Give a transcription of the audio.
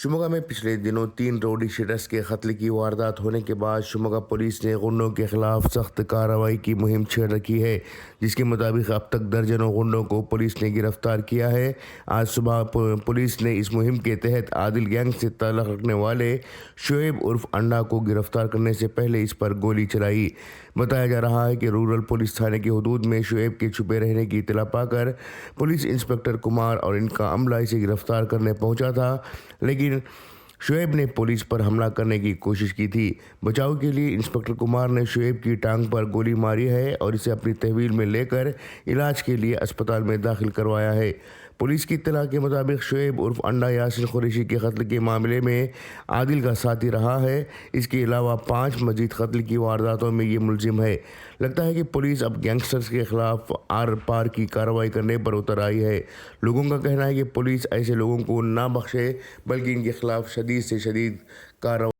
शिमोगा में पिछले दिनों 3 रोडी के कत्ल की वारदात होने के बाद शिमोगा पुलिस ने गुंडों के खिलाफ सख्त कार्रवाई की मुहिम छेड़ रखी है, जिसके मुताबिक अब तक दर्जनों गुंडों को पुलिस ने गिरफ्तार किया है। आज सुबह पुलिस ने इस मुहिम के तहत आदिल गैंग से ताल्लुक़ रखने वाले शुएब उर्फ अंडा को गिरफ्तार करने से पहले इस पर गोली चलाई। बताया जा रहा है कि रूरल पुलिस थाने की हदूद में शुएब के छुपे रहने की इत्तला पाकर पुलिस इंस्पेक्टर कुमार और इनका अमला इसे गिरफ्तार करने पहुंचा था, लेकिन शुएब ने पुलिस पर हमला करने की कोशिश की थी। बचाव के लिए इंस्पेक्टर कुमार ने शुएब की टांग पर गोली मारी है और इसे अपनी तहवील में लेकर इलाज के लिए अस्पताल में दाखिल करवाया है। पुलिस की इत्तला के मुताबिक शुएब उर्फ अंडा यासिन कुरैशी के कत्ल के मामले में आदिल का साथी रहा है। इसके अलावा 5 मजीद कत्ल की वारदातों में ये मुलजिम है। लगता है कि पुलिस अब गैंगस्टर्स के खिलाफ आर पार की कार्रवाई करने पर उतर आई है। लोगों का कहना है कि पुलिस ऐसे लोगों को ना बख्शे, बल्कि इनके खिलाफ शदीद से शदीद कार्रवाई